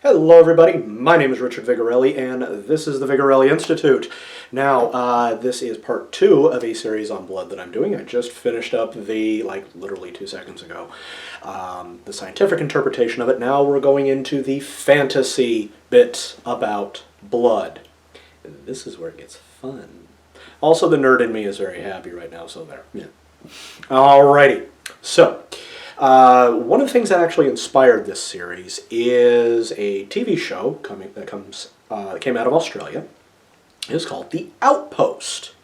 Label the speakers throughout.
Speaker 1: Hello everybody, my name is Richard Vigorelli and this is the Vigorelli Institute. Now, this is part 2 of a series on blood that I'm doing. I just finished up literally 2 seconds ago, the scientific interpretation of it. Now we're going into the fantasy bit about blood. This is where it gets fun. Also, the nerd in me is very happy right now, so there. Yeah. Alrighty, so one of the things that actually inspired this series is a TV show that came out of Australia. It's called The Outpost.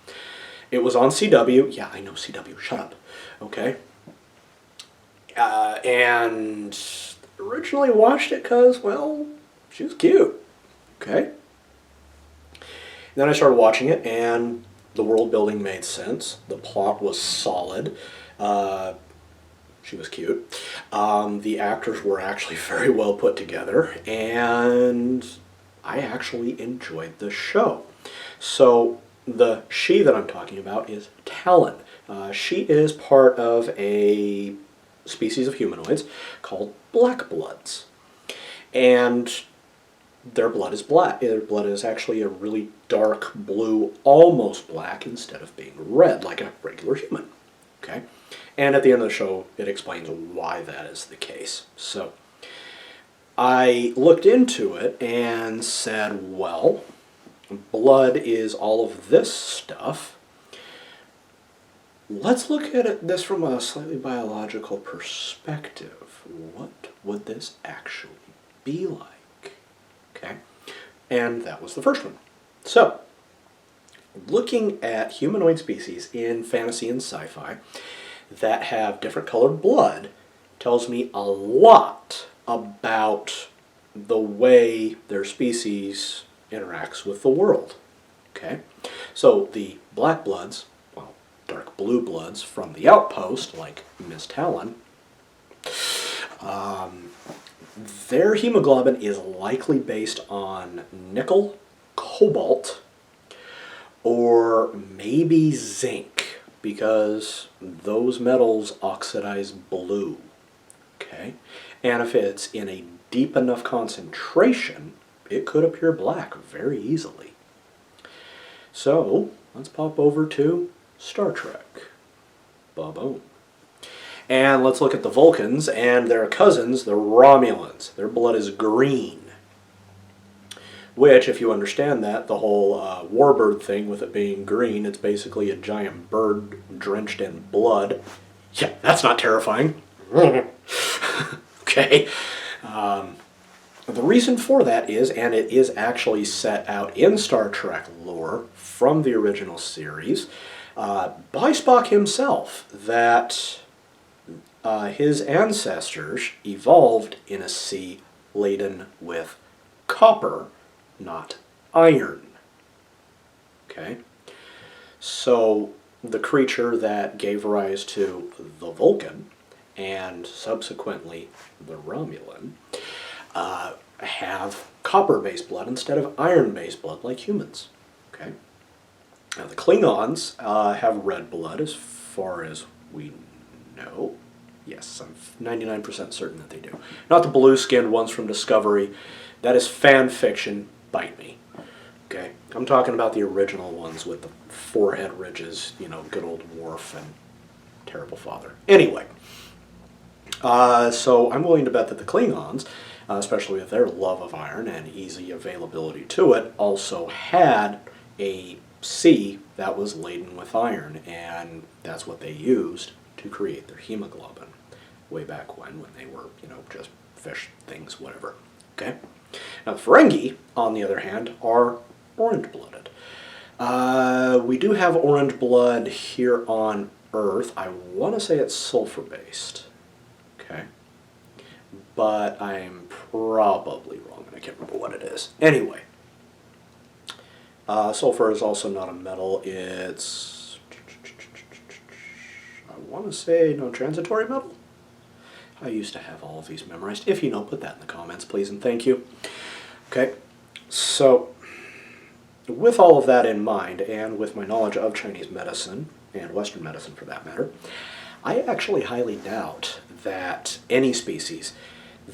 Speaker 1: It was on CW. Yeah, I know CW. Shut up. Okay. And originally watched it because, well, she was cute. Okay. Then I started watching it, and the world building made sense. The plot was solid. She was cute. The actors were actually very well put together, and I actually enjoyed the show. So the she that I'm talking about is Talon. She is part of a species of humanoids called black bloods, and their blood is black. Their blood is actually a really dark blue, almost black, instead of being red like a regular human. Okay? And at the end of the show, it explains why that is the case. So I looked into it and said, well, blood is all of this stuff. Let's look at this from a slightly biological perspective. What would this actually be like? Okay? And that was the first one. So, looking at humanoid species in fantasy and sci-fi that have different colored blood tells me a lot about the way their species interacts with the world. Okay? So the black bloods, well, dark blue bloods from the Outpost, like Miss Talon, their hemoglobin is likely based on nickel, cobalt, or maybe zinc, because those metals oxidize blue. Okay? And if it's in a deep enough concentration, it could appear black very easily. So, let's pop over to Star Trek. Ba-boom. And let's look at the Vulcans and their cousins, the Romulans. Their blood is green. Which, if you understand that, the whole warbird thing with it being green, it's basically a giant bird drenched in blood. Yeah, that's not terrifying. Okay. The reason for that is, and it is actually set out in Star Trek lore from the original series, by Spock himself, that his ancestors evolved in a sea laden with copper, not iron. Okay? So the creature that gave rise to the Vulcan and subsequently the Romulan have copper-based blood instead of iron-based blood like humans. Okay? Now the Klingons have red blood as far as we know. Yes, I'm 99% certain that they do. Not the blue-skinned ones from Discovery. That is fan fiction. Bite me. Okay? I'm talking about the original ones with the forehead ridges, you know, good old Worf and terrible father. Anyway, so I'm willing to bet that the Klingons, especially with their love of iron and easy availability to it, also had a sea that was laden with iron, and that's what they used to create their hemoglobin way back when they were, you know, just fish things, whatever. Okay? Now, the Ferengi, on the other hand, are orange-blooded. We do have orange blood here on Earth. I want to say it's sulfur-based. Okay? But I'm probably wrong, and I can't remember what it is. Anyway, sulfur is also not a metal. It's, I want to say, no, transitory metal? I used to have all of these memorized. If you know, put that in the comments, please, and thank you. Okay, so with all of that in mind, and with my knowledge of Chinese medicine, and Western medicine for that matter, I actually highly doubt that any species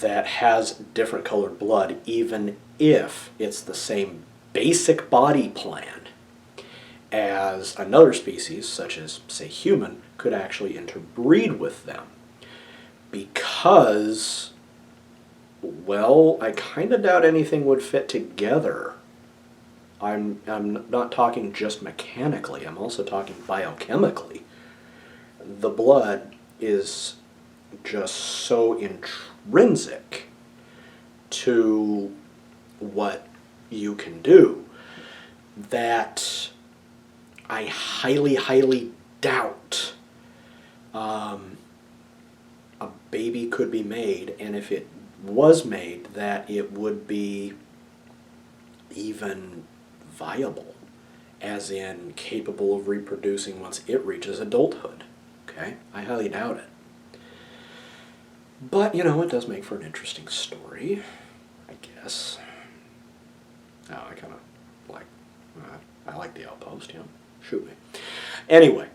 Speaker 1: that has different colored blood, even if it's the same basic body plan as another species, such as, say, human, could actually interbreed with them. Because, well, I kind of doubt anything would fit together. I'm not talking just mechanically, I'm also talking biochemically. The blood is just so intrinsic to what you can do that I highly, highly doubt a baby could be made, and if it was made, that it would be even viable, as in capable of reproducing once it reaches adulthood. Okay? I highly doubt it. But, you know, it does make for an interesting story, I guess. Oh, I kind of like, I like the Outpost, you know. Shoot me. Anyway,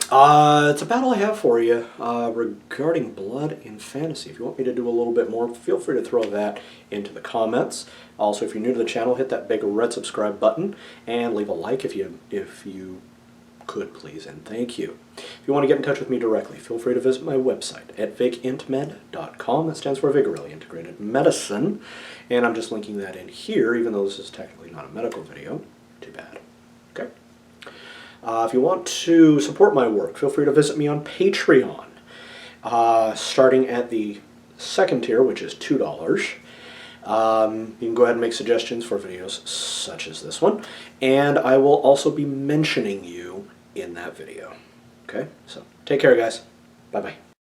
Speaker 1: it's about all I have for you regarding blood in fantasy. If you want me to do a little bit more, feel free to throw that into the comments. Also, if you're new to the channel, hit that big red subscribe button and leave a like if you could, please, and thank you. If you want to get in touch with me directly, feel free to visit my website at vigintmed.com. That stands for Vigorelli Integrated Medicine, and I'm just linking that in here, even though this is technically not a medical video. Too bad. Okay. If you want to support my work, feel free to visit me on Patreon, starting at the second tier, which is $2. You can go ahead and make suggestions for videos such as this one, and I will also be mentioning you in that video. Okay, so take care, guys. Bye-bye.